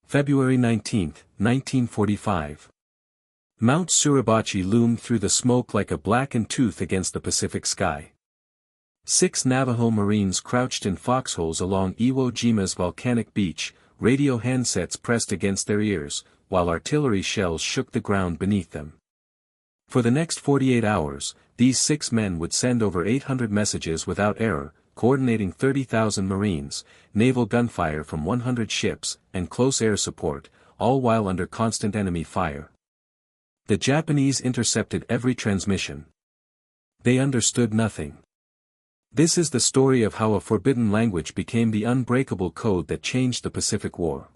February 19, 1945. Mount Suribachi loomed through the smoke like a blackened tooth against the Pacific sky. 6 Navajo Marines crouched in foxholes along Iwo Jima's volcanic beach, radio handsets pressed against their ears, while artillery shells shook the ground beneath them. For the next 48 hours, these 6 men would send over 800 messages without error, coordinating 30,000 Marines, naval gunfire from 100 ships, and close air support, all while under constant enemy fire. The Japanese intercepted every transmission. They understood nothing. This is the story of how a forbidden language became the unbreakable code that changed the Pacific War.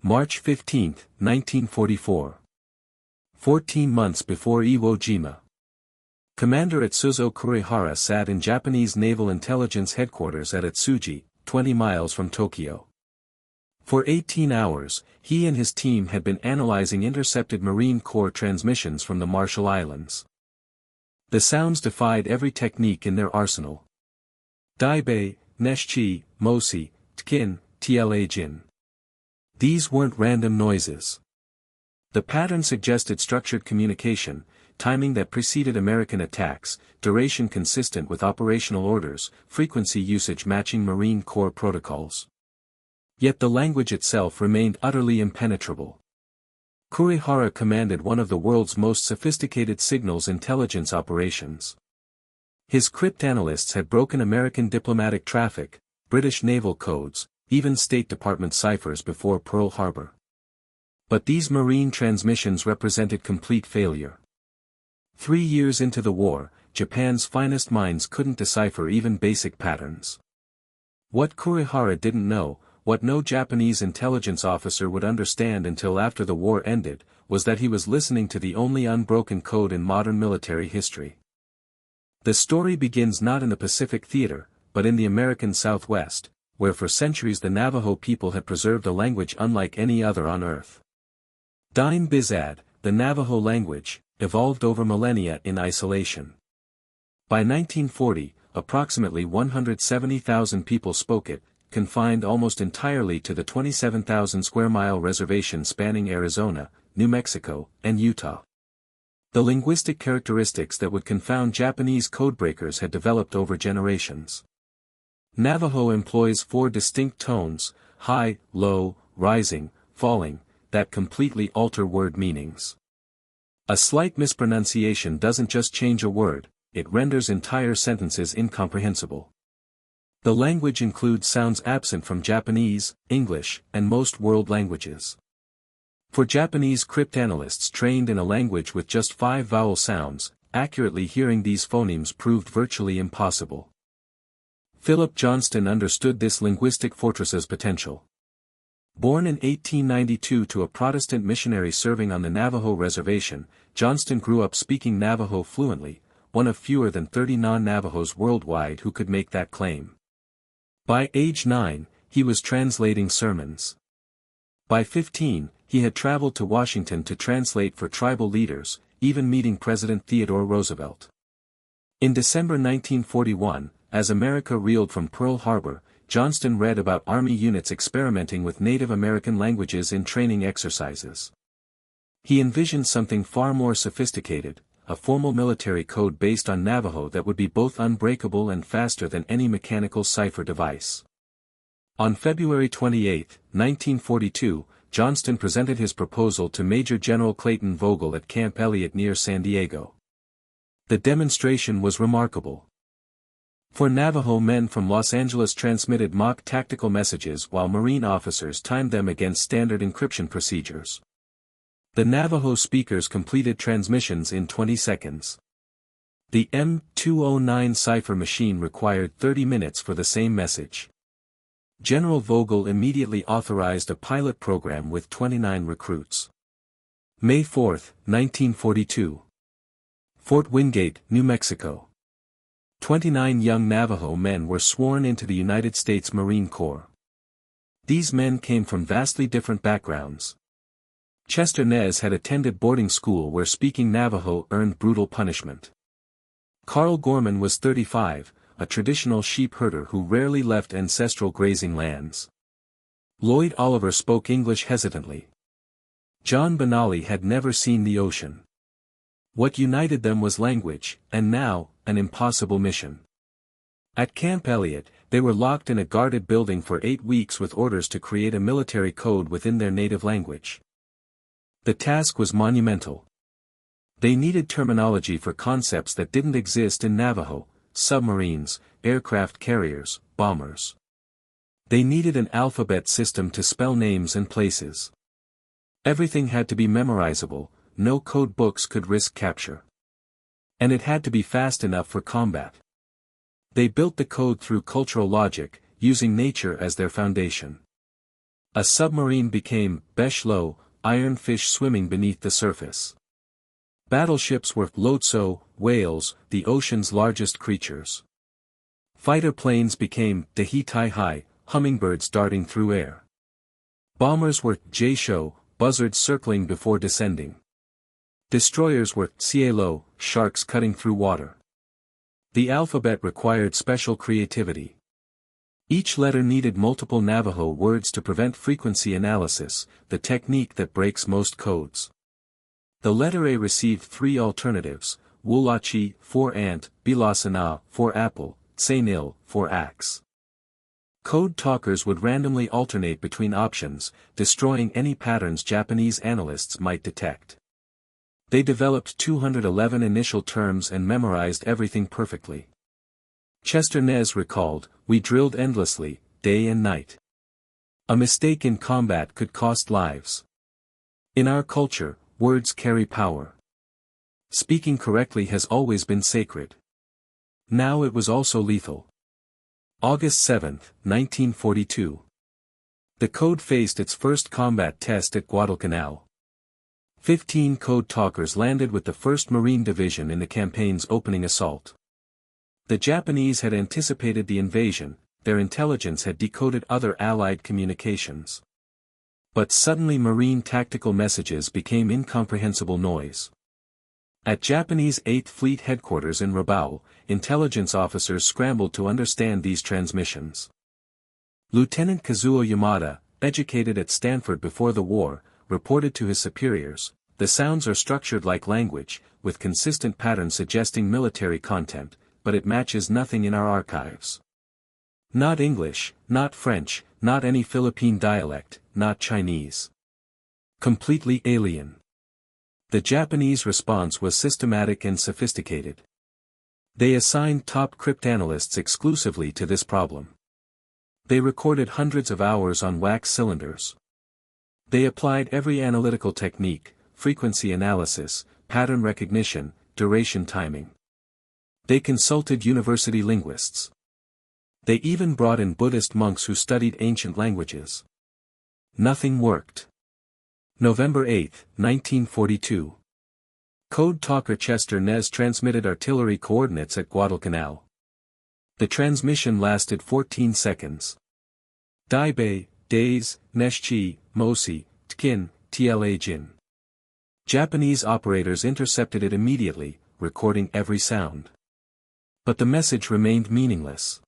March 15, 1944. 14 months before Iwo Jima. Commander Atsuzo Kurihara sat in Japanese Naval Intelligence Headquarters at Atsuji, 20 miles from Tokyo. For 18 hours, he and his team had been analyzing intercepted Marine Corps transmissions from the Marshall Islands. The sounds defied every technique in their arsenal. Daibe, Neshchi, Mosi, Tkin, Tlajin. These weren't random noises. The pattern suggested structured communication, timing that preceded American attacks, duration consistent with operational orders, frequency usage matching Marine Corps protocols. Yet the language itself remained utterly impenetrable. Kurihara commanded one of the world's most sophisticated signals intelligence operations. His cryptanalysts had broken American diplomatic traffic, British naval codes, even State Department ciphers before Pearl Harbor. But these marine transmissions represented complete failure. 3 years into the war, Japan's finest minds couldn't decipher even basic patterns. What Kurihara didn't know, what no Japanese intelligence officer would understand until after the war ended, was that he was listening to the only unbroken code in modern military history. The story begins not in the Pacific Theater, but in the American Southwest, where for centuries the Navajo people had preserved a language unlike any other on Earth. Dain Bizad, the Navajo language, evolved over millennia in isolation. By 1940, approximately 170,000 people spoke it, confined almost entirely to the 27,000 square mile reservation spanning Arizona, New Mexico, and Utah. The linguistic characteristics that would confound Japanese codebreakers had developed over generations. Navajo employs 4 distinct tones, high, low, rising, falling, that completely alter word meanings. A slight mispronunciation doesn't just change a word, it renders entire sentences incomprehensible. The language includes sounds absent from Japanese, English, and most world languages. For Japanese cryptanalysts trained in a language with just 5 vowel sounds, accurately hearing these phonemes proved virtually impossible. Philip Johnston understood this linguistic fortress's potential. Born in 1892 to a Protestant missionary serving on the Navajo reservation, Johnston grew up speaking Navajo fluently, one of fewer than 30 non-Navajos worldwide who could make that claim. By age 9, he was translating sermons. By 15, he had traveled to Washington to translate for tribal leaders, even meeting President Theodore Roosevelt. In December 1941, as America reeled from Pearl Harbor, Johnston read about Army units experimenting with Native American languages in training exercises. He envisioned something far more sophisticated, a formal military code based on Navajo that would be both unbreakable and faster than any mechanical cipher device. On February 28, 1942, Johnston presented his proposal to Major General Clayton Vogel at Camp Elliott near San Diego. The demonstration was remarkable. 4 Navajo men from Los Angeles transmitted mock tactical messages while Marine officers timed them against standard encryption procedures. The Navajo speakers completed transmissions in 20 seconds. The M209 cipher machine required 30 minutes for the same message. General Vogel immediately authorized a pilot program with 29 recruits. May 4, 1942. Fort Wingate, New Mexico. 29 young Navajo men were sworn into the United States Marine Corps. These men came from vastly different backgrounds. Chester Nez had attended boarding school where speaking Navajo earned brutal punishment. Carl Gorman was 35, a traditional sheep herder who rarely left ancestral grazing lands. Lloyd Oliver spoke English hesitantly. John Benally had never seen the ocean. What united them was language, and now, an impossible mission. At Camp Elliott, they were locked in a guarded building for 8 weeks with orders to create a military code within their native language. The task was monumental. They needed terminology for concepts that didn't exist in Navajo: submarines, aircraft carriers, bombers. They needed an alphabet system to spell names and places. Everything had to be memorizable, no code books could risk capture. And it had to be fast enough for combat. They built the code through cultural logic, using nature as their foundation. A submarine became Beshlo, iron fish swimming beneath the surface. Battleships were Lotso, whales, the ocean's largest creatures. Fighter planes became Dahi-Tai-Hai, hummingbirds darting through air. Bombers were Jaisho, buzzards circling before descending. Destroyers were Cielo, sharks cutting through water. The alphabet required special creativity. Each letter needed multiple Navajo words to prevent frequency analysis, the technique that breaks most codes. The letter A received 3 alternatives: Wulachi, for ant; Bilasana, for apple; Tsainil, for axe. Code talkers would randomly alternate between options, destroying any patterns Japanese analysts might detect. They developed 211 initial terms and memorized everything perfectly. Chester Nez recalled, "We drilled endlessly, day and night. A mistake in combat could cost lives. In our culture, words carry power. Speaking correctly has always been sacred. Now it was also lethal." August 7, 1942. The code faced its first combat test at Guadalcanal. 15 code talkers landed with the 1st Marine Division in the campaign's opening assault. The Japanese had anticipated the invasion, their intelligence had decoded other Allied communications. But suddenly Marine tactical messages became incomprehensible noise. At Japanese 8th Fleet headquarters in Rabaul, intelligence officers scrambled to understand these transmissions. Lieutenant Kazuo Yamada, educated at Stanford before the war, reported to his superiors, "The sounds are structured like language, with consistent patterns suggesting military content, but it matches nothing in our archives. Not English, not French, not any Philippine dialect, not Chinese. Completely alien." The Japanese response was systematic and sophisticated. They assigned top cryptanalysts exclusively to this problem. They recorded hundreds of hours on wax cylinders. They applied every analytical technique: frequency analysis, pattern recognition, duration timing. They consulted university linguists. They even brought in Buddhist monks who studied ancient languages. Nothing worked. November 8, 1942. Code talker Chester Nez transmitted artillery coordinates at Guadalcanal. The transmission lasted 14 seconds. Daibe, Days, Neshchi, Mosi, Tkin, Tla Jin. Japanese operators intercepted it immediately, recording every sound. But the message remained meaningless.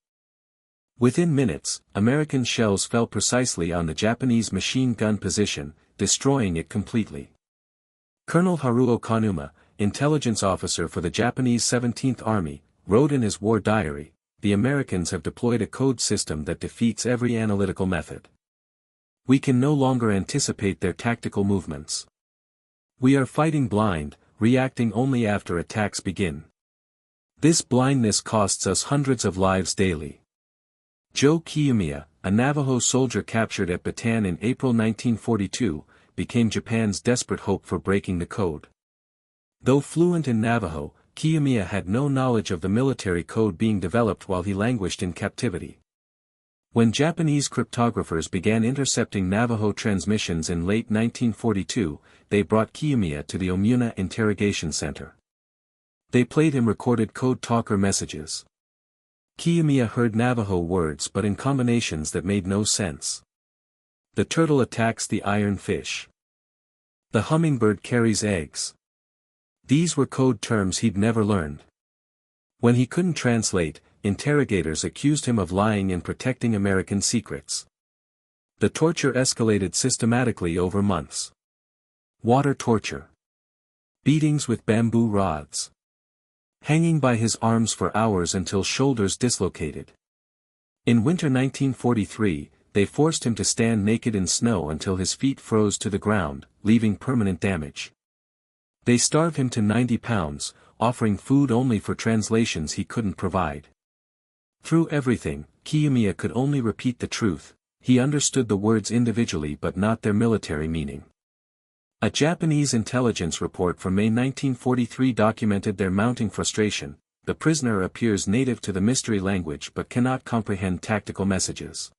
Within minutes, American shells fell precisely on the Japanese machine gun position, destroying it completely. Colonel Haruo Kanuma, intelligence officer for the Japanese 17th Army, wrote in his war diary, "The Americans have deployed a code system that defeats every analytical method. We can no longer anticipate their tactical movements. We are fighting blind, reacting only after attacks begin. This blindness costs us hundreds of lives daily." Joe Kiyomiya, a Navajo soldier captured at Bataan in April 1942, became Japan's desperate hope for breaking the code. Though fluent in Navajo, Kiyomiya had no knowledge of the military code being developed while he languished in captivity. When Japanese cryptographers began intercepting Navajo transmissions in late 1942, they brought Kiyomiya to the Omuna Interrogation Center. They played him recorded code talker messages. Kiyomiya heard Navajo words but in combinations that made no sense. The turtle attacks the iron fish. The hummingbird carries eggs. These were code terms he'd never learned. When he couldn't translate, interrogators accused him of lying and protecting American secrets. The torture escalated systematically over months. Water torture. Beatings with bamboo rods. Hanging by his arms for hours until shoulders dislocated. In winter 1943, they forced him to stand naked in snow until his feet froze to the ground, leaving permanent damage. They starved him to 90 pounds, offering food only for translations he couldn't provide. Through everything, Kiyomiya could only repeat the truth. He understood the words individually but not their military meaning. A Japanese intelligence report from May 1943 documented their mounting frustration. The prisoner appears native to the mystery language but cannot comprehend tactical messages.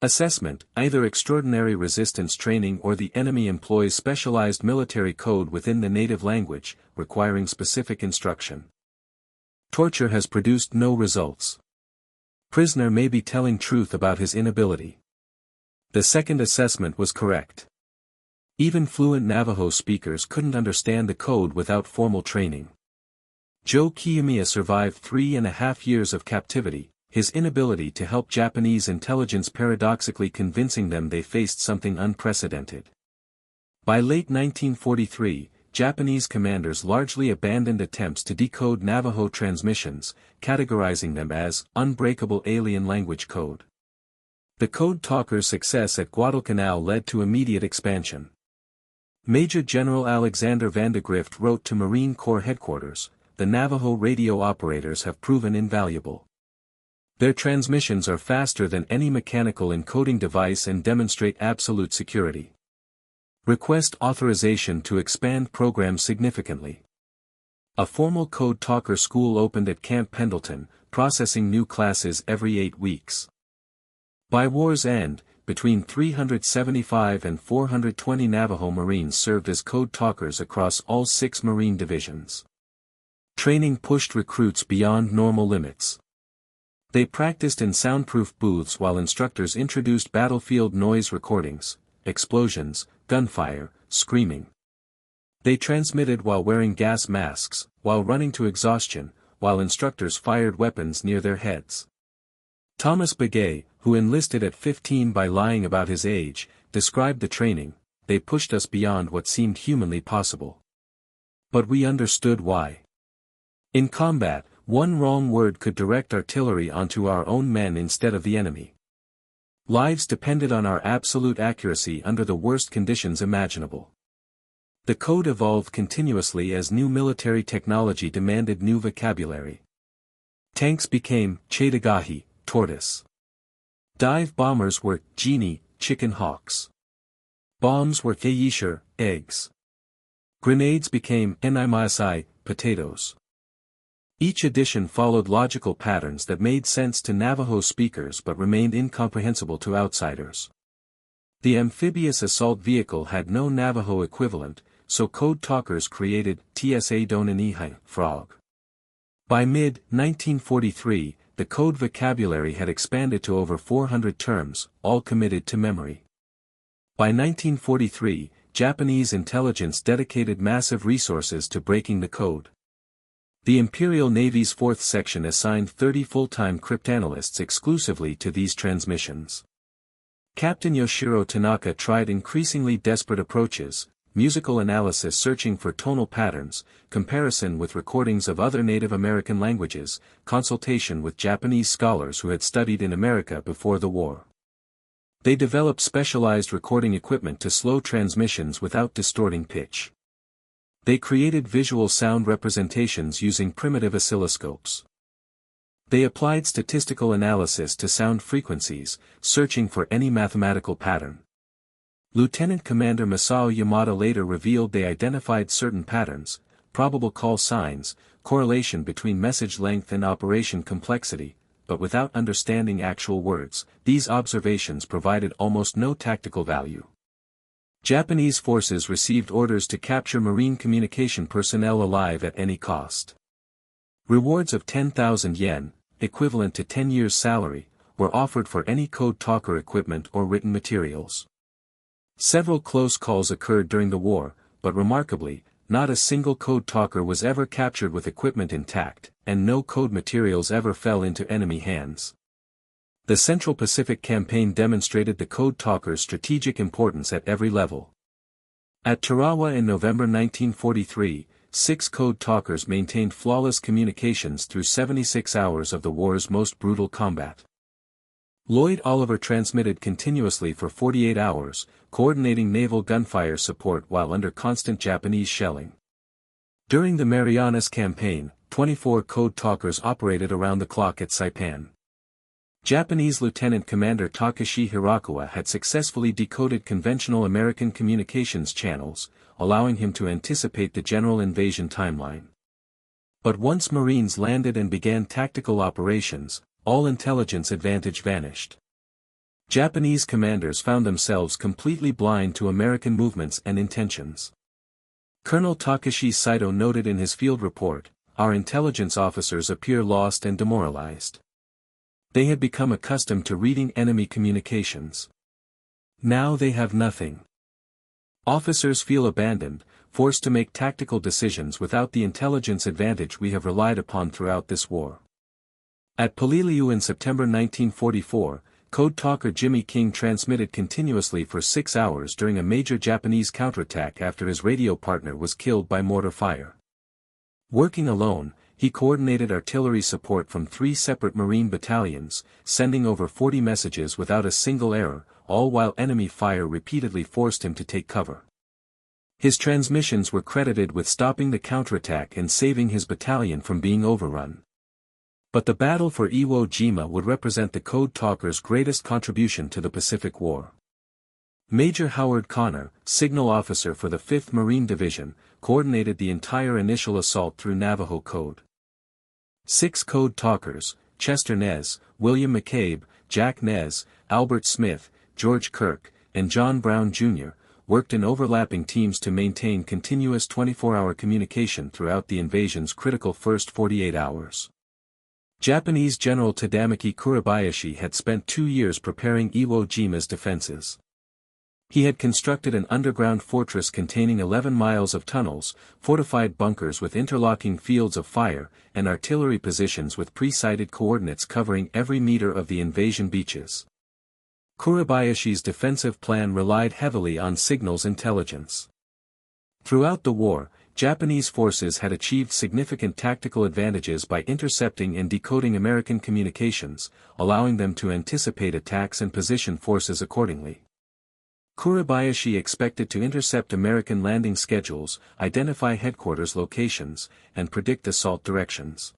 Assessment: either extraordinary resistance training or the enemy employs specialized military code within the native language, requiring specific instruction. Torture has produced no results. Prisoner may be telling truth about his inability. The second assessment was correct. Even fluent Navajo speakers couldn't understand the code without formal training. Joe Kiyomiya survived 3.5 years of captivity, his inability to help Japanese intelligence paradoxically convincing them they faced something unprecedented. By late 1943, Japanese commanders largely abandoned attempts to decode Navajo transmissions, categorizing them as unbreakable alien language code. The Code Talkers' success at Guadalcanal led to immediate expansion. Major General Alexander Vandegrift wrote to Marine Corps headquarters, "The Navajo radio operators have proven invaluable. Their transmissions are faster than any mechanical encoding device and demonstrate absolute security. Request authorization to expand program significantly." A formal Code Talker school opened at Camp Pendleton, processing new classes every 8 weeks. By war's end, between 375 and 420 Navajo Marines served as Code Talkers across all 6 Marine divisions. Training pushed recruits beyond normal limits. They practiced in soundproof booths while instructors introduced battlefield noise recordings, explosions, gunfire, screaming. They transmitted while wearing gas masks, while running to exhaustion, while instructors fired weapons near their heads. Thomas Begay, who enlisted at 15 by lying about his age, described the training: "They pushed us beyond what seemed humanly possible. But we understood why. In combat, one wrong word could direct artillery onto our own men instead of the enemy. Lives depended on our absolute accuracy under the worst conditions imaginable." The code evolved continuously as new military technology demanded new vocabulary. Tanks became Chaitagahi, tortoise. Dive bombers were genie, chicken hawks. Bombs were Kayishar, eggs. Grenades became Enaimasai, potatoes. Each edition followed logical patterns that made sense to Navajo speakers but remained incomprehensible to outsiders. The amphibious assault vehicle had no Navajo equivalent, so Code Talkers created Tsa Donanihai, frog. By mid-1943, the code vocabulary had expanded to over 400 terms, all committed to memory. By 1943, Japanese intelligence dedicated massive resources to breaking the code. The Imperial Navy's 4th Section assigned 30 full-time cryptanalysts exclusively to these transmissions. Captain Yoshiro Tanaka tried increasingly desperate approaches: musical analysis searching for tonal patterns, comparison with recordings of other Native American languages, consultation with Japanese scholars who had studied in America before the war. They developed specialized recording equipment to slow transmissions without distorting pitch. They created visual sound representations using primitive oscilloscopes. They applied statistical analysis to sound frequencies, searching for any mathematical pattern. Lieutenant Commander Masao Yamada later revealed they identified certain patterns, probable call signs, correlation between message length and operation complexity, but without understanding actual words, these observations provided almost no tactical value. Japanese forces received orders to capture Marine communication personnel alive at any cost. Rewards of 10,000 yen, equivalent to 10 years' salary, were offered for any Code Talker equipment or written materials. Several close calls occurred during the war, but remarkably, not a single Code Talker was ever captured with equipment intact, and no code materials ever fell into enemy hands. The Central Pacific Campaign demonstrated the Code Talkers' strategic importance at every level. At Tarawa in November 1943, 6 Code Talkers maintained flawless communications through 76 hours of the war's most brutal combat. Lloyd Oliver transmitted continuously for 48 hours, coordinating naval gunfire support while under constant Japanese shelling. During the Marianas Campaign, 24 Code Talkers operated around the clock at Saipan. Japanese Lieutenant Commander Takashi Hirakawa had successfully decoded conventional American communications channels, allowing him to anticipate the general invasion timeline. But once Marines landed and began tactical operations, all intelligence advantage vanished. Japanese commanders found themselves completely blind to American movements and intentions. Colonel Takashi Saito noted in his field report, "Our intelligence officers appear lost and demoralized. They had become accustomed to reading enemy communications. Now they have nothing. Officers feel abandoned, forced to make tactical decisions without the intelligence advantage we have relied upon throughout this war." At Peleliu in September 1944, Code Talker Jimmy King transmitted continuously for 6 hours during a major Japanese counterattack after his radio partner was killed by mortar fire. Working alone, he coordinated artillery support from 3 separate Marine battalions, sending over 40 messages without a single error, all while enemy fire repeatedly forced him to take cover. His transmissions were credited with stopping the counterattack and saving his battalion from being overrun. But the battle for Iwo Jima would represent the Code Talkers' greatest contribution to the Pacific War. Major Howard Connor, signal officer for the 5th Marine Division, coordinated the entire initial assault through Navajo Code. 6 Code Talkers, Chester Nez, William McCabe, Jack Nez, Albert Smith, George Kirk, and John Brown Jr., worked in overlapping teams to maintain continuous 24-hour communication throughout the invasion's critical first 48 hours. Japanese General Tadamaki Kuribayashi had spent 2 years preparing Iwo Jima's defenses. He had constructed an underground fortress containing 11 miles of tunnels, fortified bunkers with interlocking fields of fire, and artillery positions with pre-sighted coordinates covering every meter of the invasion beaches. Kuribayashi's defensive plan relied heavily on signals intelligence. Throughout the war, Japanese forces had achieved significant tactical advantages by intercepting and decoding American communications, allowing them to anticipate attacks and position forces accordingly. Kuribayashi expected to intercept American landing schedules, identify headquarters locations, and predict assault directions.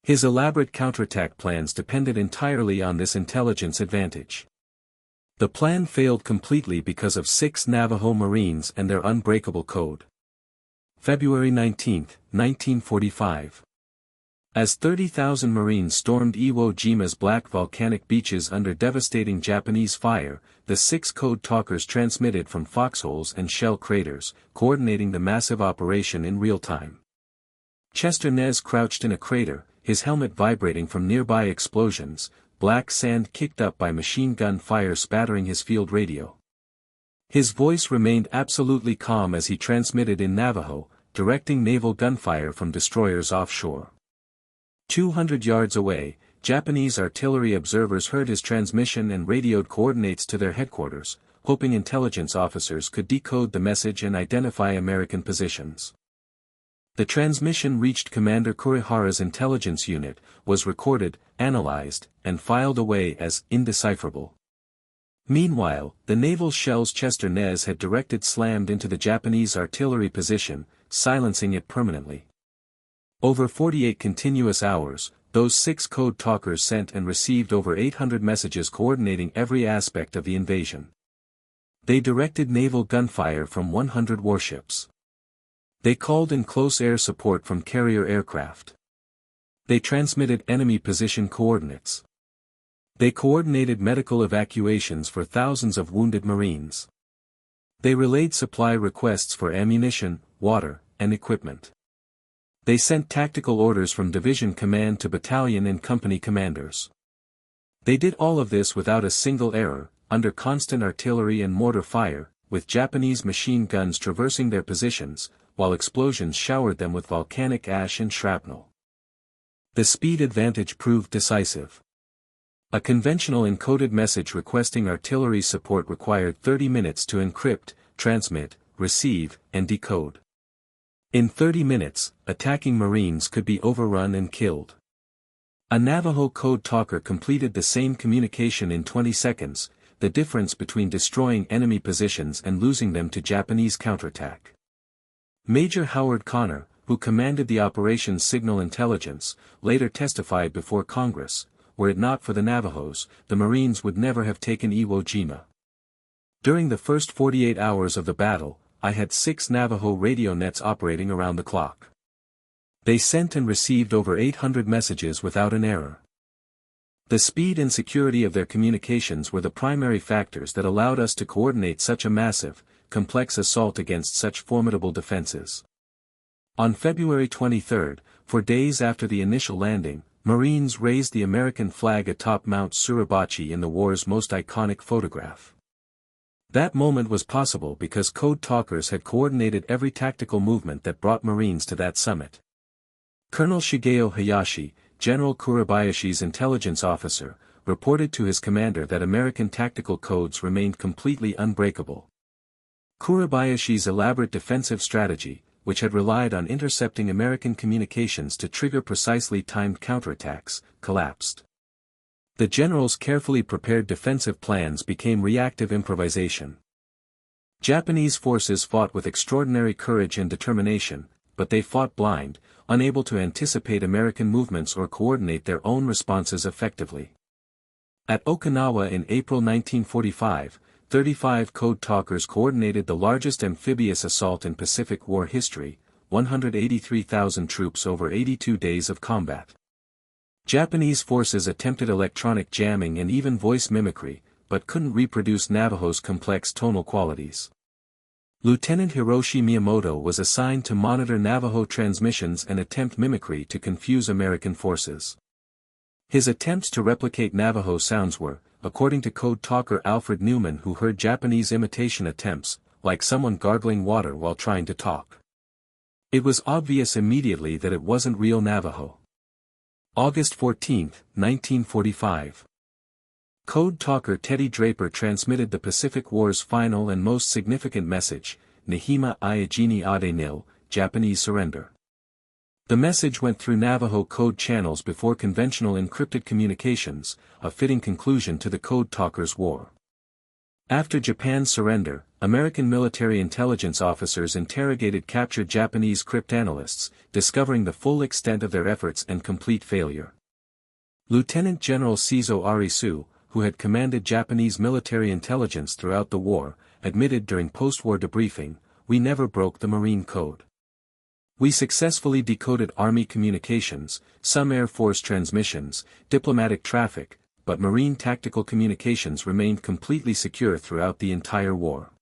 His elaborate counterattack plans depended entirely on this intelligence advantage. The plan failed completely because of 6 Navajo Marines and their unbreakable code. February 19, 1945. As 30,000 Marines stormed Iwo Jima's black volcanic beaches under devastating Japanese fire, the 6 Code Talkers transmitted from foxholes and shell craters, coordinating the massive operation in real time. Chester Nez crouched in a crater, his helmet vibrating from nearby explosions, black sand kicked up by machine gun fire spattering his field radio. His voice remained absolutely calm as he transmitted in Navajo, directing naval gunfire from destroyers offshore. 200 yards away, Japanese artillery observers heard his transmission and radioed coordinates to their headquarters, hoping intelligence officers could decode the message and identify American positions. The transmission reached Commander Kurihara's intelligence unit, was recorded, analyzed, and filed away as indecipherable. Meanwhile, the naval shells Chester Nez had directed slammed into the Japanese artillery position, silencing it permanently. Over 48 continuous hours, those 6 Code Talkers sent and received over 800 messages coordinating every aspect of the invasion. They directed naval gunfire from 100 warships. They called in close air support from carrier aircraft. They transmitted enemy position coordinates. They coordinated medical evacuations for thousands of wounded Marines. They relayed supply requests for ammunition, water, and equipment. They sent tactical orders from division command to battalion and company commanders. They did all of this without a single error, under constant artillery and mortar fire, with Japanese machine guns traversing their positions, while explosions showered them with volcanic ash and shrapnel. The speed advantage proved decisive. A conventional encoded message requesting artillery support required 30 minutes to encrypt, transmit, receive, and decode. In 30 minutes, attacking Marines could be overrun and killed. A Navajo Code Talker completed the same communication in 20 seconds, the difference between destroying enemy positions and losing them to Japanese counterattack. Major Howard Connor, who commanded the operation's signal intelligence, later testified before Congress, were it not for the Navajos, the Marines would never have taken Iwo Jima. During the first 48 hours of the battle, I had 6 Navajo radio nets operating around the clock. They sent and received over 800 messages without an error. The speed and security of their communications were the primary factors that allowed us to coordinate such a massive, complex assault against such formidable defenses. On February 23, 4 days after the initial landing, Marines raised the American flag atop Mount Suribachi in the war's most iconic photograph. That moment was possible because Code Talkers had coordinated every tactical movement that brought Marines to that summit. Colonel Shigeo Hayashi, General Kuribayashi's intelligence officer, reported to his commander that American tactical codes remained completely unbreakable. Kuribayashi's elaborate defensive strategy, which had relied on intercepting American communications to trigger precisely timed counterattacks, collapsed. The general's carefully prepared defensive plans became reactive improvisation. Japanese forces fought with extraordinary courage and determination, but they fought blind, unable to anticipate American movements or coordinate their own responses effectively. At Okinawa in April 1945, 35 Code Talkers coordinated the largest amphibious assault in Pacific War history, 183,000 troops over 82 days of combat. Japanese forces attempted electronic jamming and even voice mimicry, but couldn't reproduce Navajo's complex tonal qualities. Lieutenant Hiroshi Miyamoto was assigned to monitor Navajo transmissions and attempt mimicry to confuse American forces. His attempts to replicate Navajo sounds were, according to Code Talker Alfred Newman, who heard Japanese imitation attempts, like someone gargling water while trying to talk. It was obvious immediately that it wasn't real Navajo. August 14, 1945. Code Talker Teddy Draper transmitted the Pacific War's final and most significant message, Nihima Iajini Ade Nil, Japanese surrender. The message went through Navajo code channels before conventional encrypted communications, a fitting conclusion to the Code Talkers' war. After Japan's surrender, American military intelligence officers interrogated captured Japanese cryptanalysts, discovering the full extent of their efforts and complete failure. Lieutenant General Seizo Arisu, who had commanded Japanese military intelligence throughout the war, admitted during post-war debriefing, "We never broke the Marine Code. We successfully decoded Army communications, some Air Force transmissions, diplomatic traffic, but Marine tactical communications remained completely secure throughout the entire war."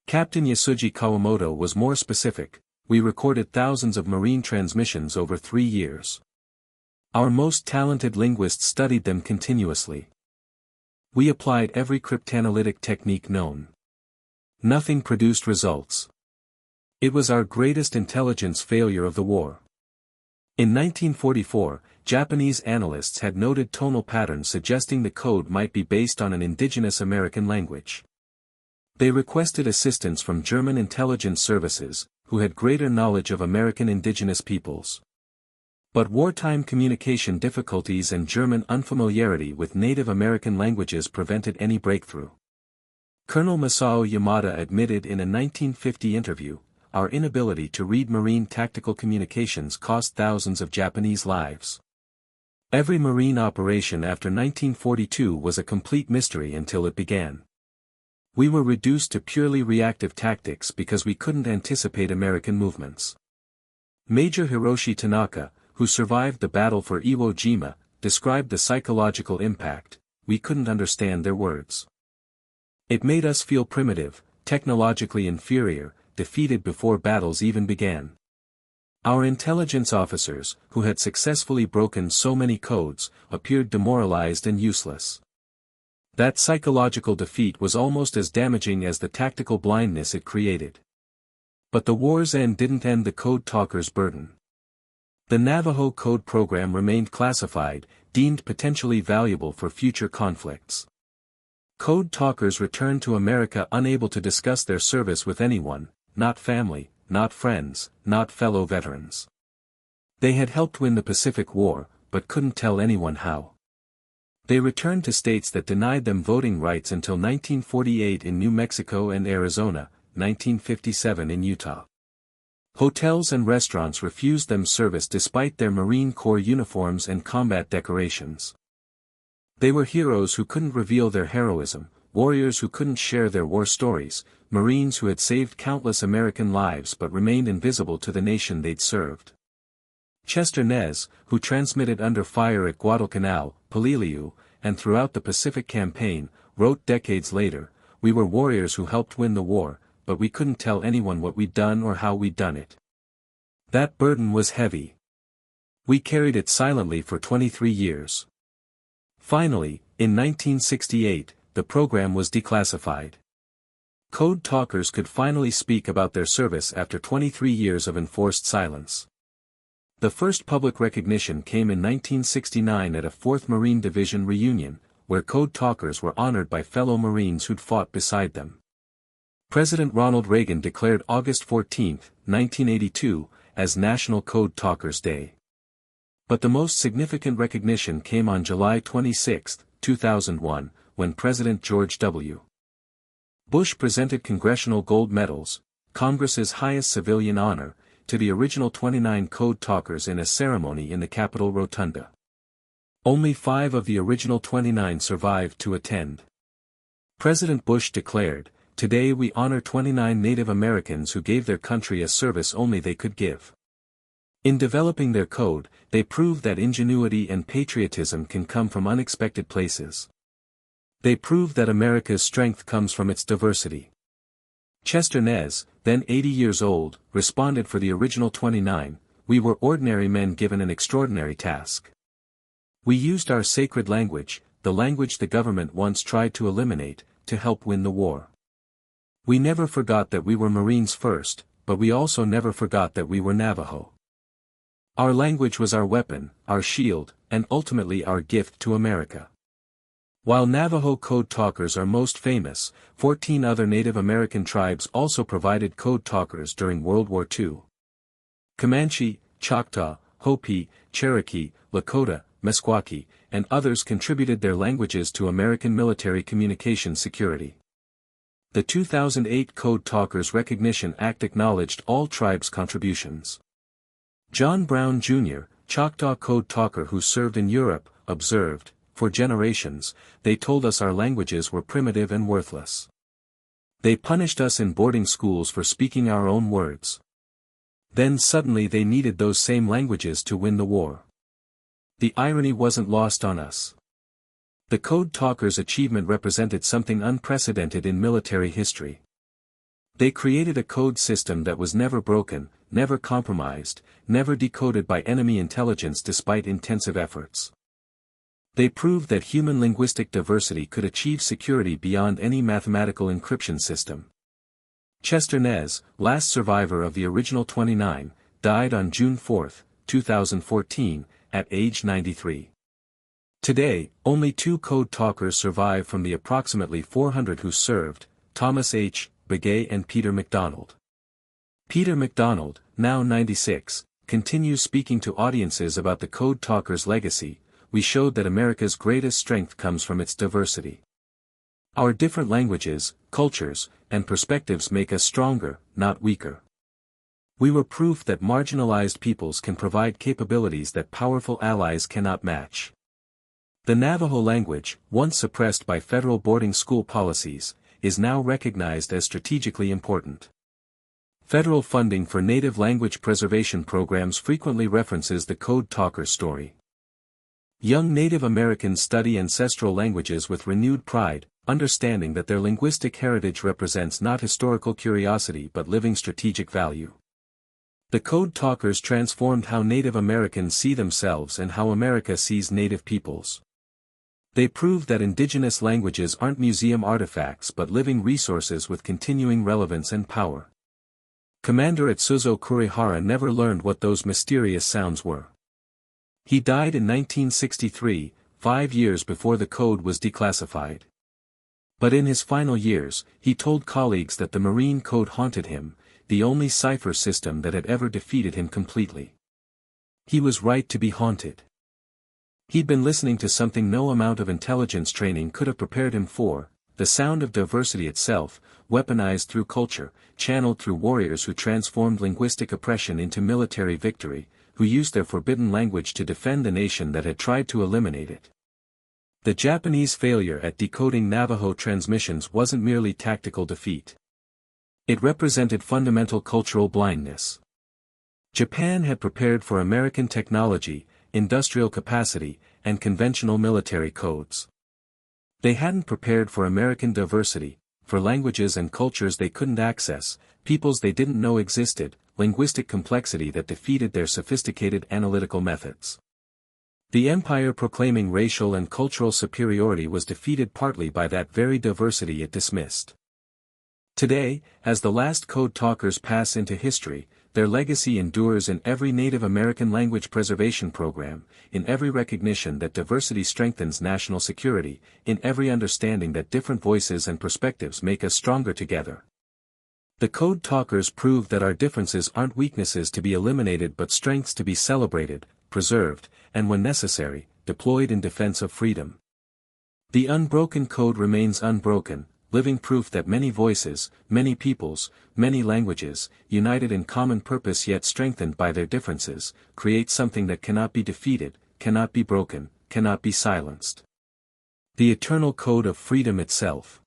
Captain Yasuji Kawamoto was more specific, "We recorded thousands of Marine transmissions over 3 years. Our most talented linguists studied them continuously. We applied every cryptanalytic technique known. Nothing produced results. It was our greatest intelligence failure of the war." In 1944, Japanese analysts had noted tonal patterns suggesting the code might be based on an indigenous American language. They requested assistance from German intelligence services, who had greater knowledge of American indigenous peoples. But wartime communication difficulties and German unfamiliarity with Native American languages prevented any breakthrough. Colonel Masao Yamada admitted in a 1950 interview, "Our inability to read Marine tactical communications cost thousands of Japanese lives. Every Marine operation after 1942 was a complete mystery until it began. We were reduced to purely reactive tactics because we couldn't anticipate American movements." Major Hiroshi Tanaka, who survived the battle for Iwo Jima, described the psychological impact. "We couldn't understand their words. It made us feel primitive, technologically inferior, defeated before battles even began. Our intelligence officers, who had successfully broken so many codes, appeared demoralized and useless. That psychological defeat was almost as damaging as the tactical blindness it created. But the war's end didn't end the Code Talkers' burden. The Navajo Code program remained classified, deemed potentially valuable for future conflicts. Code talkers returned to America unable to discuss their service with anyone, not family, not friends, not fellow veterans. They had helped win the Pacific War, but couldn't tell anyone how. They returned to states that denied them voting rights until 1948 in New Mexico and Arizona, 1957 in Utah. Hotels and restaurants refused them service despite their Marine Corps uniforms and combat decorations. They were heroes who couldn't reveal their heroism, warriors who couldn't share their war stories, Marines who had saved countless American lives but remained invisible to the nation they'd served. Chester Nez, who transmitted under fire at Guadalcanal, Peleliu, and throughout the Pacific Campaign, wrote decades later, "We were warriors who helped win the war, but we couldn't tell anyone what we'd done or how we'd done it. That burden was heavy. We carried it silently for 23 years. Finally, in 1968, the program was declassified. Code talkers could finally speak about their service after 23 years of enforced silence. The first public recognition came in 1969 at a 4th Marine Division reunion, where code talkers were honored by fellow Marines who'd fought beside them. President Ronald Reagan declared August 14, 1982, as National Code Talkers Day. But the most significant recognition came on July 26, 2001, when President George W. Bush presented Congressional Gold Medals, Congress's highest civilian honor, to the original 29 code talkers in a ceremony in the Capitol Rotunda. Only 5 of the original 29 survived to attend. President Bush declared, "Today we honor 29 Native Americans who gave their country a service only they could give. In developing their code, they proved that ingenuity and patriotism can come from unexpected places. They proved that America's strength comes from its diversity." Chester Nez, then 80 years old, responded for the original 29, "We were ordinary men given an extraordinary task. We used our sacred language, the language the government once tried to eliminate, to help win the war. We never forgot that we were Marines first, but we also never forgot that we were Navajo. Our language was our weapon, our shield, and ultimately our gift to America." While Navajo Code Talkers are most famous, 14 other Native American tribes also provided code talkers during World War II. Comanche, Choctaw, Hopi, Cherokee, Lakota, Meskwaki, and others contributed their languages to American military communication security. The 2008 Code Talkers Recognition Act acknowledged all tribes' contributions. John Brown Jr., Choctaw code talker who served in Europe, observed, "For generations, they told us our languages were primitive and worthless. They punished us in boarding schools for speaking our own words. Then suddenly they needed those same languages to win the war. The irony wasn't lost on us." The Code Talkers' achievement represented something unprecedented in military history. They created a code system that was never broken, never compromised, never decoded by enemy intelligence despite intensive efforts. They proved that human linguistic diversity could achieve security beyond any mathematical encryption system. Chester Nez, last survivor of the original 29, died on June 4, 2014, at age 93. Today, only 2 code talkers survive from the approximately 400 who served, Thomas H. Begay and Peter MacDonald. Peter MacDonald, now 96, continues speaking to audiences about the code talkers' legacy. "We showed that America's greatest strength comes from its diversity. Our different languages, cultures, and perspectives make us stronger, not weaker. We were proof that marginalized peoples can provide capabilities that powerful allies cannot match." The Navajo language, once suppressed by federal boarding school policies, is now recognized as strategically important. Federal funding for native language preservation programs frequently references the Code Talker story. Young Native Americans study ancestral languages with renewed pride, understanding that their linguistic heritage represents not historical curiosity but living strategic value. The Code Talkers transformed how Native Americans see themselves and how America sees Native peoples. They proved that indigenous languages aren't museum artifacts but living resources with continuing relevance and power. Commander Atsuzo Kurihara never learned what those mysterious sounds were. He died in 1963, 5 years before the code was declassified. But in his final years, he told colleagues that the Marine Code haunted him, the only cipher system that had ever defeated him completely. He was right to be haunted. He'd been listening to something no amount of intelligence training could have prepared him for, the sound of diversity itself, weaponized through culture, channeled through warriors who transformed linguistic oppression into military victory, who used their forbidden language to defend the nation that had tried to eliminate it. The Japanese failure at decoding Navajo transmissions wasn't merely tactical defeat. It represented fundamental cultural blindness. Japan had prepared for American technology, industrial capacity, and conventional military codes. They hadn't prepared for American diversity, for languages and cultures they couldn't access, peoples they didn't know existed, linguistic complexity that defeated their sophisticated analytical methods. The empire proclaiming racial and cultural superiority was defeated partly by that very diversity it dismissed. Today, as the last code talkers pass into history, their legacy endures in every Native American language preservation program, in every recognition that diversity strengthens national security, in every understanding that different voices and perspectives make us stronger together. The code talkers prove that our differences aren't weaknesses to be eliminated but strengths to be celebrated, preserved, and when necessary, deployed in defense of freedom. The unbroken code remains unbroken, living proof that many voices, many peoples, many languages, united in common purpose yet strengthened by their differences, create something that cannot be defeated, cannot be broken, cannot be silenced. The eternal code of freedom itself.